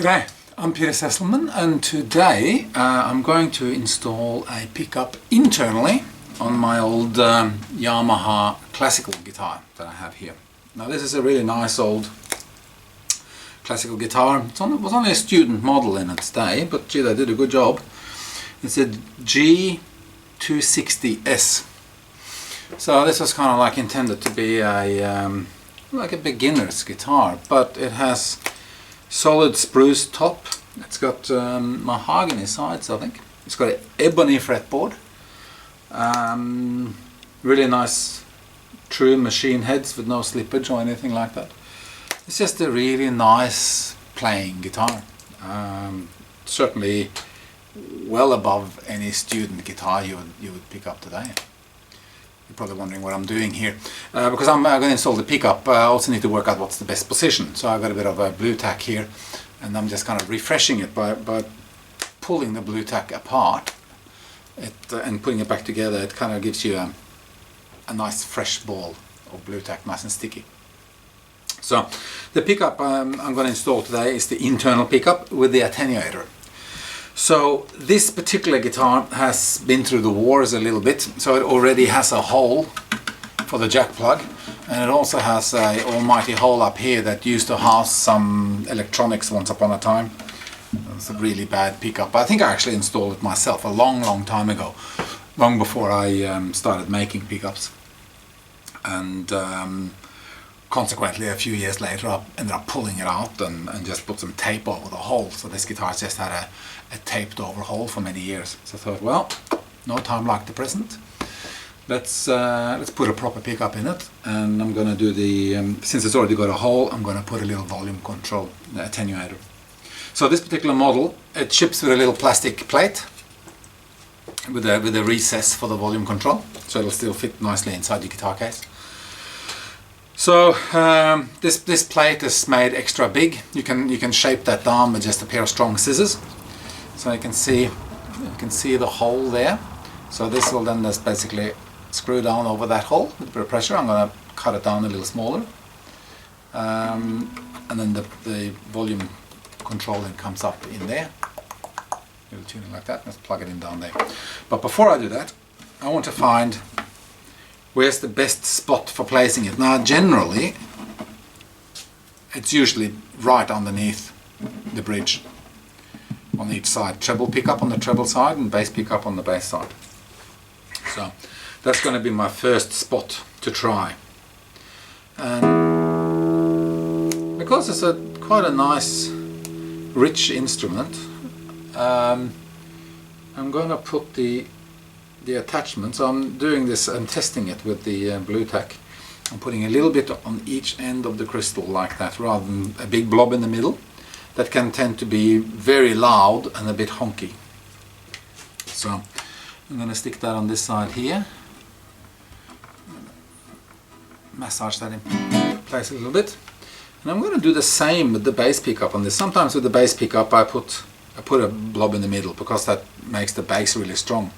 G'day, I'm Peter Sesselman, and today I'm going to install a pickup internally on my old Yamaha classical guitar that I have here. Now this is a really nice old classical guitar. It was only a student model in its day, but gee, they did a good job. It's a G260S. So this was kind of like intended to be a like a beginner's guitar, but it has solid spruce top. It's got mahogany sides, I think. It's got an ebony fretboard. Really nice true machine heads with no slippage or anything like that. It's just a really nice playing guitar. Certainly well above any student guitar you would pick up today. You're probably wondering what I'm doing here. Because I'm going to install the pickup, I also need to work out what's the best position. So I've got a bit of a blue tack here, and I'm just kind of refreshing it by pulling the blue tack apart and putting it back together. It kind of gives you a nice fresh ball of blue tack, nice and sticky. So the pickup I'm going to install today is the internal pickup with the attenuator. So this particular guitar has been through the wars a little bit, so it already has a hole for the jack plug, and it also has a almighty hole up here that used to house some electronics once upon a time. It's a really bad pickup. I think I actually installed it myself a long time ago, long before I started making pickups, and consequently a few years later I ended up pulling it out and just put some tape over the hole. So this guitar's just had a taped over hole for many years. So I thought, well, no time like the present. Let's put a proper pickup in it, and I'm going to do the, since it's already got a hole, I'm going to put a little volume control attenuator. So this particular model, it ships with a little plastic plate with a recess for the volume control, so it'll still fit nicely inside the guitar case. So this plate is made extra big. You can shape that down with just a pair of strong scissors. So you can see the hole there. So this will then just basically screw down over that hole with a bit of pressure. I'm going to cut it down a little smaller, and then the volume control then comes up in there. A little tuning like that. Let's plug it in down there. But before I do that, I want to find where's the best spot for placing it. Now generally it's usually right underneath the bridge on each side. Treble pickup on the treble side and bass pickup on the bass side. So that's going to be my first spot to try. And because it's quite a nice rich instrument, I'm going to put the attachment. So I'm doing this, I'm testing it with the blue tack. I'm putting a little bit on each end of the crystal like that, rather than a big blob in the middle. That can tend to be very loud and a bit honky. So I'm going to stick that on this side here. Massage that in place a little bit. And I'm going to do the same with the bass pickup on this. Sometimes with the bass pickup I put a blob in the middle because that makes the bass really strong.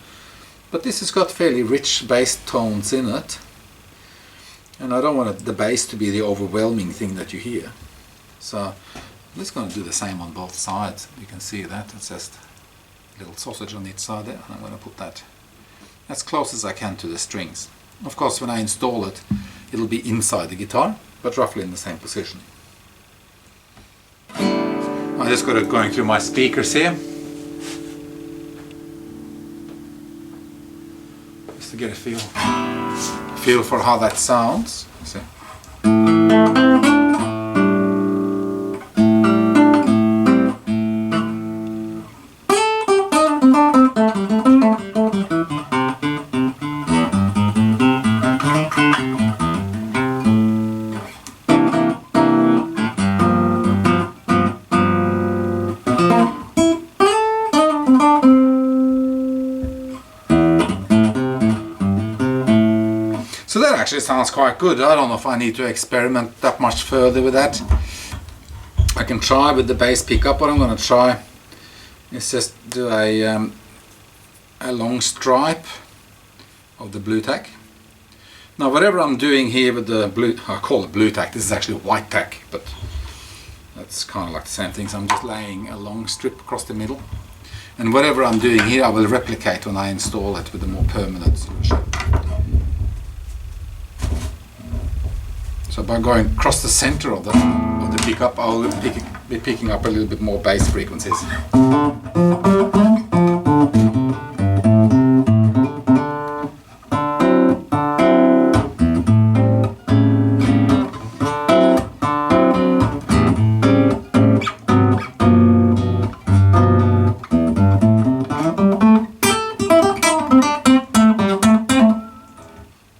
But this has got fairly rich bass tones in it, and I don't want the bass to be the overwhelming thing that you hear. So I'm just going to do the same on both sides. You can see that it's just a little sausage on each side there, and I'm going to put that as close as I can to the strings. Of course, when I install it, it'll be inside the guitar, but roughly in the same position. I just got it going through my speakers here, to get a feel for how that sounds. See. So that actually sounds quite good. I don't know if I need to experiment that much further with that. I can try with the bass pickup. What I'm going to try is just do a long stripe of the blue tack. Now whatever I'm doing here with the blue, I call it blue tack, this is actually white tack, but it's kind of like the same thing. So I'm just laying a long strip across the middle, and whatever I'm doing here I will replicate when I install it with a more permanent solution. So by going across the center of the pickup, I will be picking up a little bit more bass frequencies.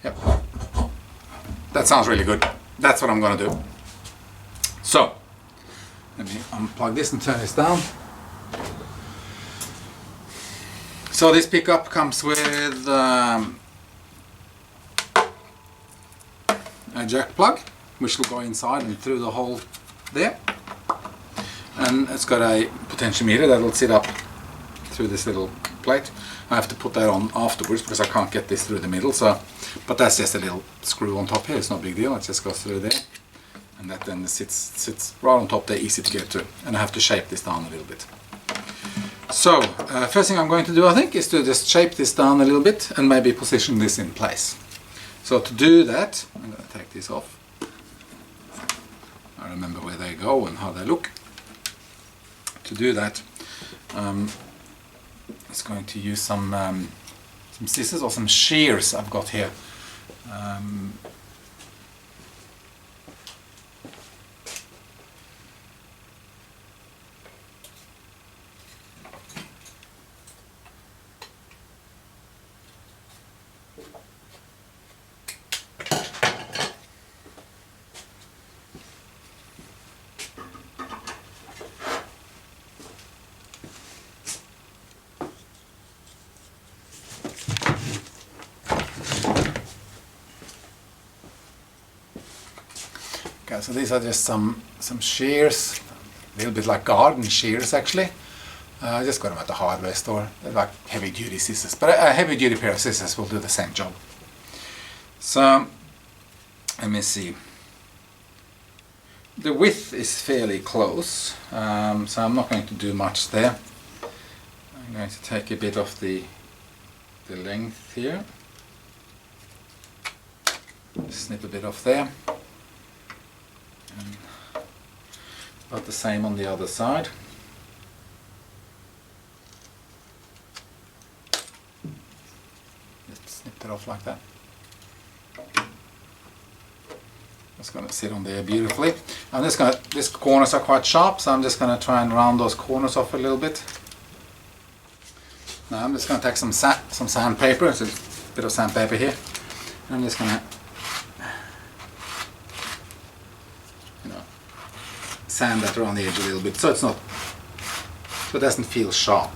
Yep. That sounds really good. That's what I'm going to do. So, let me unplug this and turn this down. So this pickup comes with a jack plug, which will go inside and through the hole there. And it's got a potentiometer that will sit up through this little plate. I have to put that on afterwards because I can't get this through the middle. So, but that's just a little screw on top here. It's no big deal. It just goes through there, and that then sits right on top there, easy to get to. And I have to shape this down a little bit. So, first thing I'm going to do, I think, is to just shape this down a little bit and maybe position this in place. So to do that, I'm going to take this off. I remember where they go and how they look. To do that, it's going to use some scissors or some shears I've got here. Okay, so these are just some shears, a little bit like garden shears actually. I just got them at the hardware store. They're like heavy duty scissors, but a heavy duty pair of scissors will do the same job. So let me see. The width is fairly close, so I'm not going to do much there. I'm going to take a bit of the length here, snip a bit off there. And about the same on the other side. Just snip that off like that. It's going to sit on there beautifully. I'm just going to, these corners are quite sharp, so I'm just going to try and round those corners off a little bit. Now I'm just going to take some sandpaper. It's a bit of sandpaper here. And I'm just going to sand that around the edge a little bit, so so it doesn't feel sharp.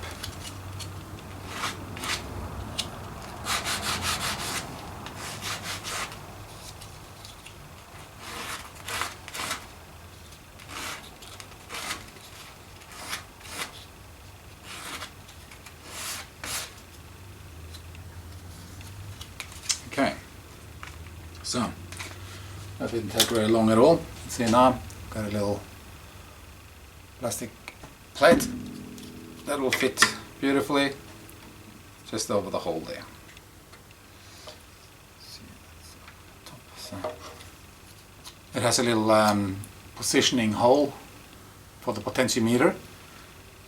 Okay, so that didn't take very long at all. See now, got a little plastic plate that will fit beautifully just over the hole there. So it has a little positioning hole for the potentiometer,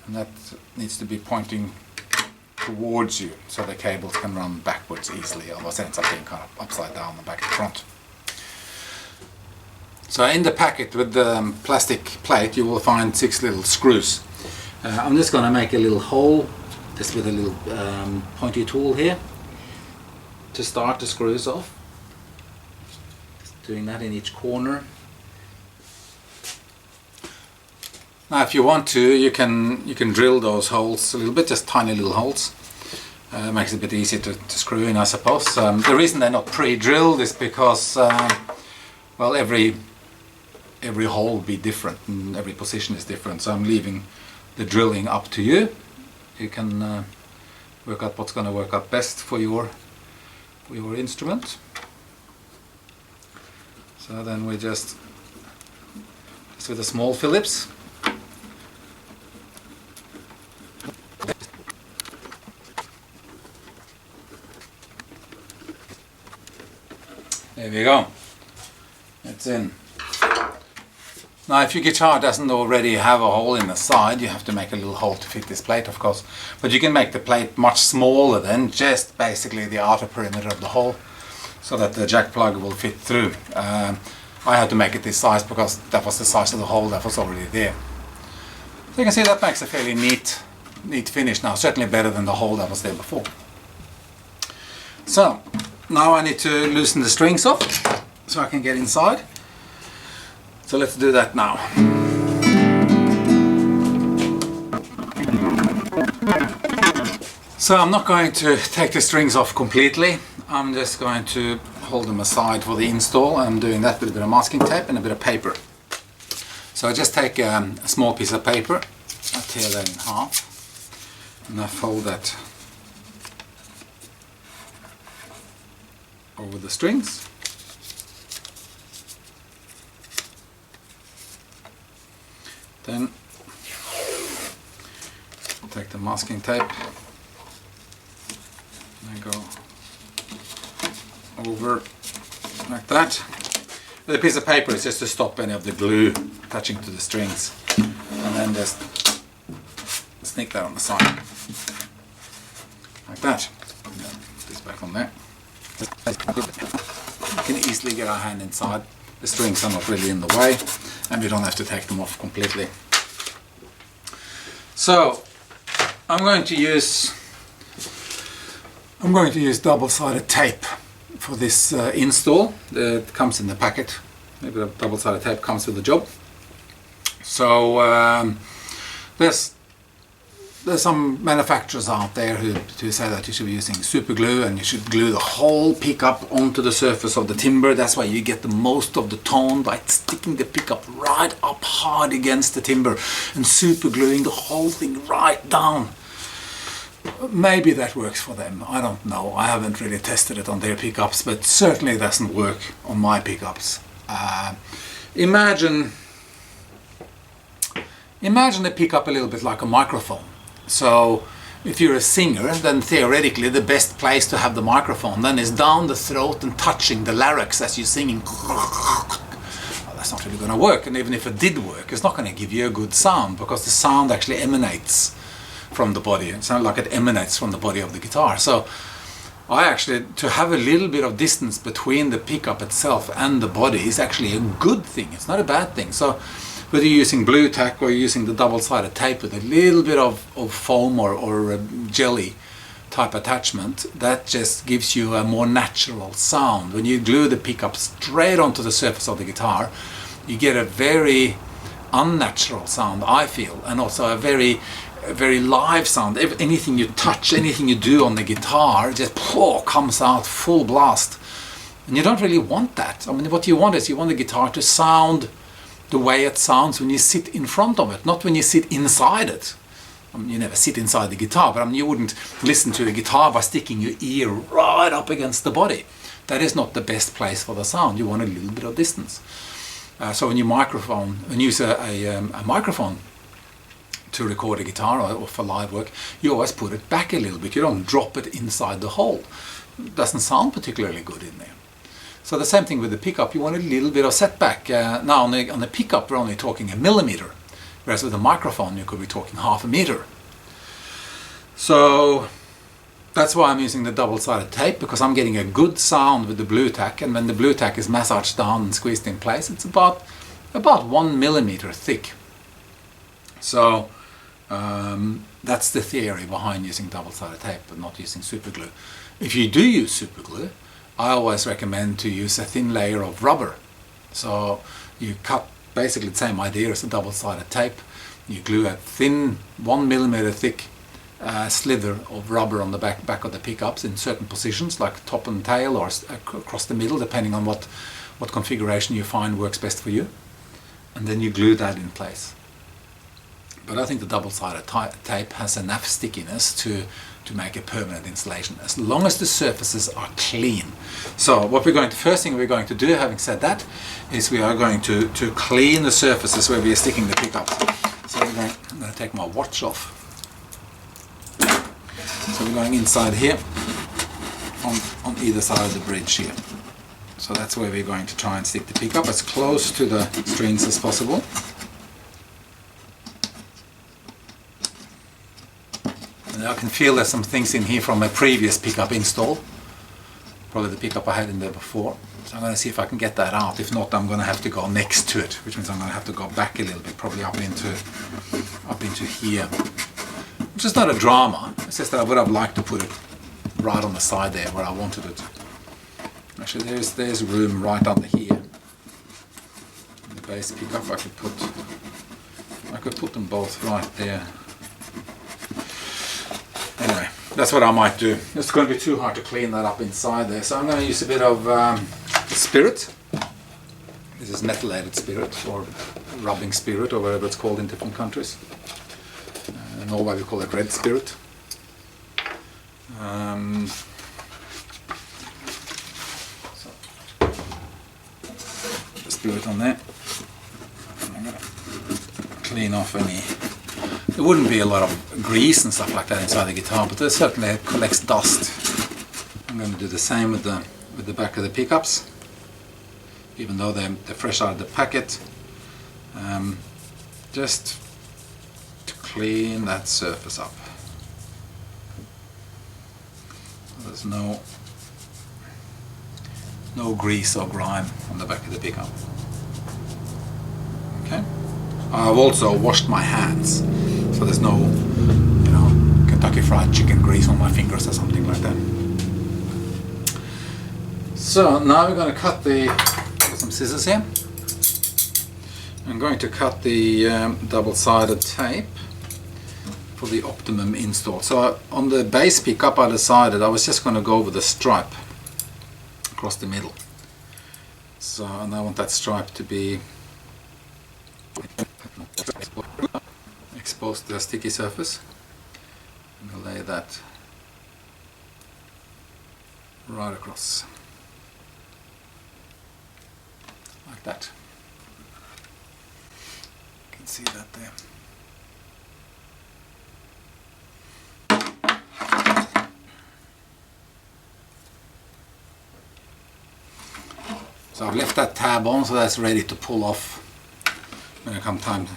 and that needs to be pointing towards you so the cables can run backwards easily, otherwise it ends up being kind of upside down and back and front. So in the packet with the plastic plate you will find 6 little screws. I'm just going to make a little hole just with a little pointy tool here to start the screws off. Just doing that in each corner. Now if you want to, you can drill those holes a little bit, just tiny little holes. Makes it a bit easier to screw in, I suppose. The reason they're not pre-drilled is because well, every hole will be different and every position is different, so I'm leaving the drilling up to you. You can work out what's going to work out best for your instrument. So then we just with the small Phillips There we go. It's in. Now if your guitar doesn't already have a hole in the side, you have to make a little hole to fit this plate, of course. But you can make the plate much smaller than just basically the outer perimeter of the hole, so that the jack plug will fit through. I had to make it this size because that was the size of the hole that was already there. So you can see that makes a fairly neat finish now, certainly better than the hole that was there before. So now I need to loosen the strings off so I can get inside. So let's do that now. So I'm not going to take the strings off completely. I'm just going to hold them aside for the install. I'm doing that with a bit of masking tape and a bit of paper. So I just take a small piece of paper, I tear that in half, and I fold that over the strings. Then take the masking tape and go over like that. The piece of paper is just to stop any of the glue touching to the strings, and then just sneak that on the side like that. Put this back on there. We can easily get our hand inside. The strings are not really in the way, and we don't have to take them off completely. So I'm going to use double-sided tape for this install. It comes in the packet. Maybe a double-sided tape comes with the job. So there's some manufacturers out there who say that you should be using super glue, and you should glue the whole pickup onto the surface of the timber. That's why you get the most of the tone by sticking the pickup right up hard against the timber and super gluing the whole thing right down. Maybe that works for them, I don't know. I haven't really tested it on their pickups, but certainly it doesn't work on my pickups. Imagine the pickup a little bit like a microphone. So if you're a singer, then theoretically the best place to have the microphone then is down the throat and touching the larynx as you're singing. Well, that's not really going to work, and even if it did work, it's not going to give you a good sound, because the sound actually emanates from the body. It sounds like it emanates from the body of the guitar. So I actually, to have a little bit of distance between the pickup itself and the body is actually a good thing. It's not a bad thing. So whether you're using blue tack or you're using the double-sided tape with a little bit of foam or jelly type attachment, that just gives you a more natural sound. When you glue the pickup straight onto the surface of the guitar, you get a very unnatural sound, I feel, and also a very live sound. Anything you touch, anything you do on the guitar just comes out full blast, and you don't really want that. I mean, what you want is you want the guitar to sound the way it sounds when you sit in front of it, not when you sit inside it. I mean, you never sit inside the guitar, but I mean, you wouldn't listen to the guitar by sticking your ear right up against the body. That is not the best place for the sound. You want a little bit of distance. So when you use a microphone to record a guitar or for live work, you always put it back a little bit. You don't drop it inside the hole. It doesn't sound particularly good in there. So the same thing with the pickup. You want a little bit of setback. Now on the pickup we're only talking 1 millimeter, whereas with a microphone you could be talking 0.5 meter. So that's why I'm using the double-sided tape, because I'm getting a good sound with the blue tack, and when the blue tack is massaged down and squeezed in place, it's about 1 millimeter thick. So that's the theory behind using double-sided tape and not using super glue. If you do use super glue, I always recommend to use a thin layer of rubber. So you cut basically the same idea as a double-sided tape. You glue a thin 1 millimeter thick slither of rubber on the back of the pickups in certain positions, like top and tail or across the middle, depending on what configuration you find works best for you. And then you glue that in place. But I think the double-sided tape has enough stickiness to make a permanent installation, as long as the surfaces are clean. So what first thing we're going to do, having said that, is we are going to clean the surfaces where we are sticking the pickups. So I'm going to take my watch off. So we're going inside here, on either side of the bridge here. So that's where we're going to try and stick the pickup as close to the strings as possible. And I can feel there's some things in here from my previous pickup install. Probably the pickup I had in there before. So I'm going to see if I can get that out. If not, I'm going to have to go next to it, which means I'm going to have to go back a little bit, probably up into here. Which is not a drama. It's just that I would have liked to put it right on the side there where I wanted it. Actually, there's room right under here. In the bass pickup, I could put them both right there. Anyway, that's what I might do. It's going to be too hard to clean that up inside there, so I'm going to use a bit of spirit. This is methylated spirit, or rubbing spirit, or whatever it's called in different countries. In Norway we call it red spirit. So, the spirit on there. I'm going to clean off any. There wouldn't be a lot of grease and stuff like that inside the guitar, but there certainly collects dust. I'm going to do the same with the back of the pickups, even though they're fresh out of the packet. Just to clean that surface up. There's no grease or grime on the back of the pickup. Okay. I've also washed my hands, so there's no, Kentucky Fried Chicken grease on my fingers or something like that. So now we're going to cut some scissors here. I'm going to cut the double-sided tape for the optimum install. So on the bass pickup I decided I was just going to go with a stripe across the middle. So, and I want that stripe to be exposed to the sticky surface. I'm going to lay that right across, like that. You can see that there. So I've left that tab on, so that's ready to pull off when it comes time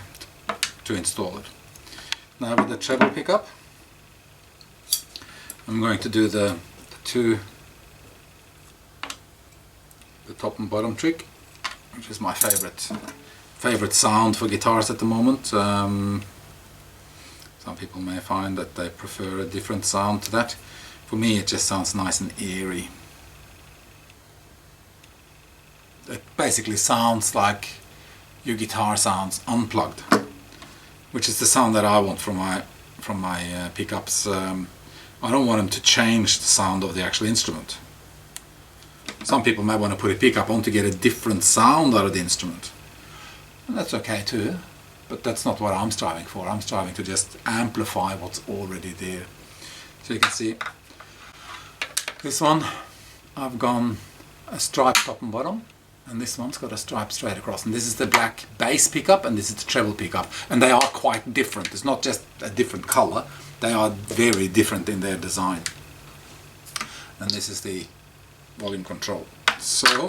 to install it. Now with the treble pickup, I'm going to do the top and bottom trick, which is my favorite sound for guitars at the moment. Some people may find that they prefer a different sound to that. For me, it just sounds nice and eerie. It basically sounds like your guitar sounds unplugged, which is the sound that I want from my pickups. I don't want them to change the sound of the actual instrument. Some people might want to put a pickup on to get a different sound out of the instrument, and that's okay too, but that's not what I'm striving for. I'm striving to just amplify what's already there. So you can see this one, I've gone a stripe top and bottom, and this one's got a stripe straight across, and this is the black bass pickup and this is the treble pickup, and they are quite different. It's not just a different color, they are very different in their design. And this is the volume control. So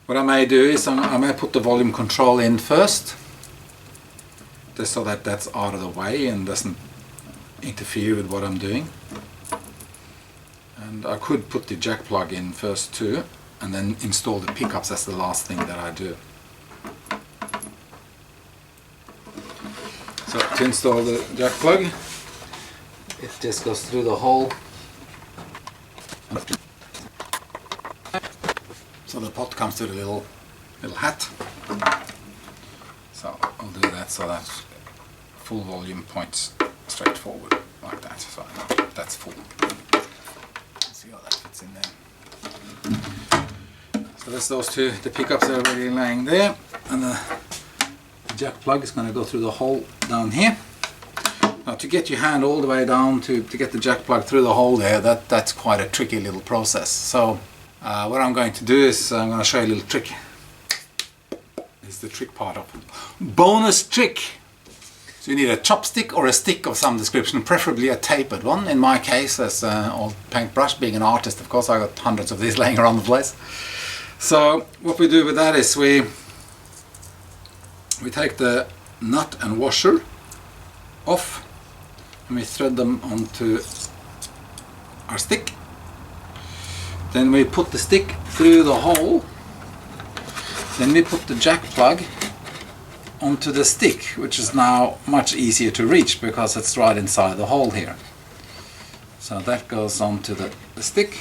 what I may do is I may put the volume control in first, just so that that's out of the way and doesn't interfere with what I'm doing. And I could put the jack plug in first too, and then install the pickups as the last thing that I do. So to install the jack plug, it just goes through the hole. So the pot comes to the little hat. So I'll do that so that full volume points straight forward like that. So I know that's full. See how that fits in there. So that's those two. The pickups are already laying there, and the jack plug is going to go through the hole down here. Now to get your hand all the way down to get the jack plug through the hole there, that's quite a tricky little process. So what I'm going to do is I'm going to show you a little trick. This is the trick part of it. Bonus trick! So you need a chopstick or a stick of some description, preferably a tapered one. In my case, as an old paintbrush, being an artist, of course, I got hundreds of these laying around the place. So what we do with that is we take the nut and washer off, and we thread them onto our stick. Then we put the stick through the hole. Then we put the jack plug onto the stick, which is now much easier to reach because it's right inside the hole here. So that goes onto the stick.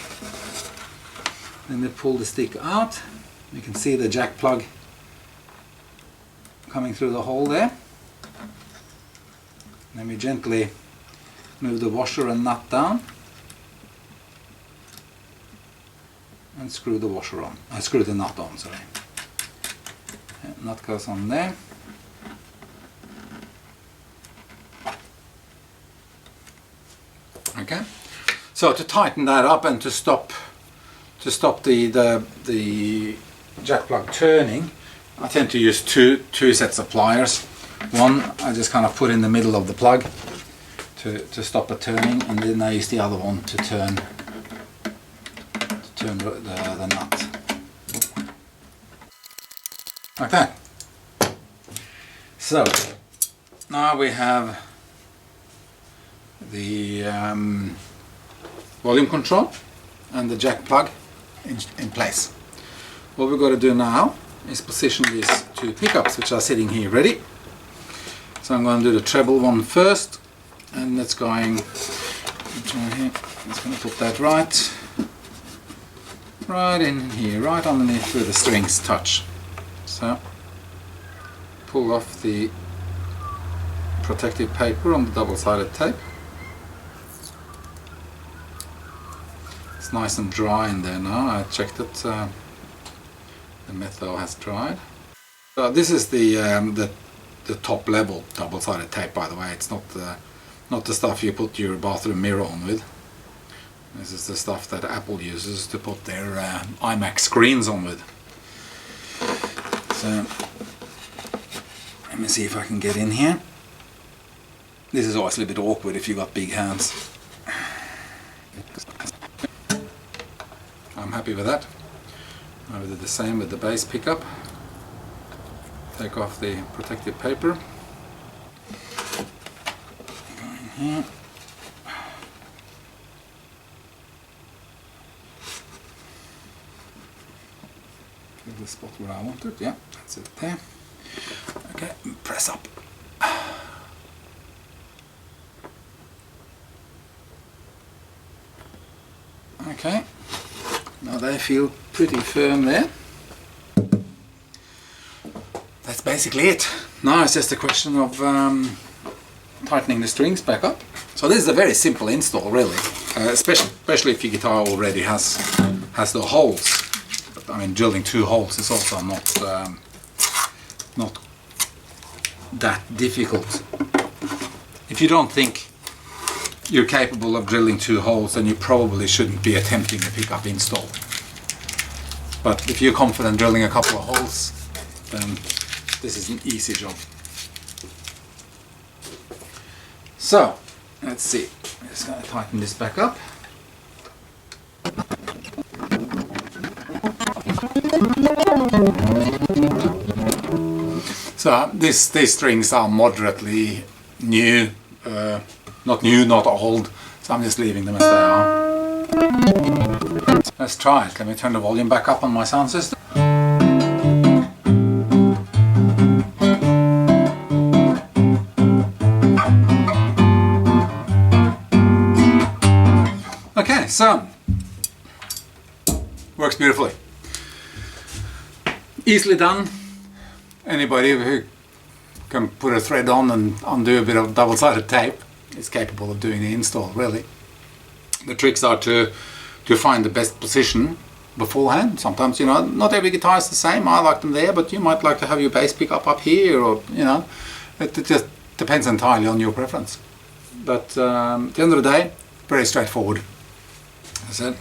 Then we pull the stick out. You can see the jack plug coming through the hole there. Then we gently move the washer and nut down and screw the washer on. I screw the nut on, sorry. Nut goes on there. Okay, so to tighten that up and to stop the jack plug turning, I tend to use two sets of pliers. One I just kind of put in the middle of the plug to stop it turning, and then I use the other one to turn the nut. Okay, so now we have the volume control and the jack plug in place. What we've got to do now is position these two pickups, which are sitting here ready. So I'm going to do the treble one first, and that's going here. I'm just going to put that right in here, right underneath where the strings touch. So pull off the protective paper on the double-sided tape. It's nice and dry in there now. I checked it. The methyl has dried. So this is the top level double-sided tape, by the way. It's not the stuff you put your bathroom mirror on with. This is the stuff that Apple uses to put their iMac screens on with. So let me see if I can get in here. This is always a little bit awkward if you've got big hands. I'm happy with that. I will do the same with the base pickup. Take off the protective paper. Go in here. Get the spot where I want it. Yeah, that's it there. Okay, press up. Okay, now they feel pretty firm there. That's basically it. Now it's just a question of tightening the strings back up. So this is a very simple install, really, especially if your guitar already has the holes. But, I mean, drilling 2 holes is also not that difficult. If you don't think you're capable of drilling 2 holes, then you probably shouldn't be attempting a pickup install. But if you're confident drilling a couple of holes, then this is an easy job. So, let's see. I'm just going to tighten this back up. So these strings are moderately new, not new, not old, so I'm just leaving them as they are. Let's try it. Let me turn the volume back up on my sound system. Okay, so works beautifully. Easily done. Anybody who can put a thread on and undo a bit of double-sided tape is capable of doing the install, really. The tricks are to find the best position beforehand. Sometimes, you know, not every guitar is the same. I like them there, but you might like to have your bass pick up here, or, you know, it just depends entirely on your preference. But at the end of the day, very straightforward. As I said,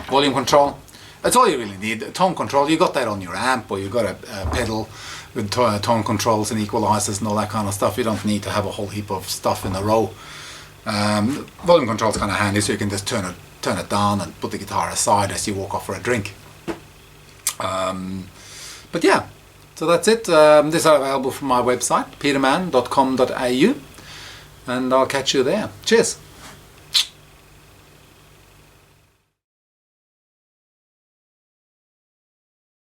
volume control That's all you really need. Tone control, you got that on your amp, or you got a pedal with tone controls and equalizers and all that kind of stuff. You don't need to have a whole heap of stuff in a row. Volume control is kind of handy, so you can just turn it down and put the guitar aside as you walk off for a drink. But yeah, so that's it. These are available from my website, peterman.com.au, and I'll catch you there. Cheers!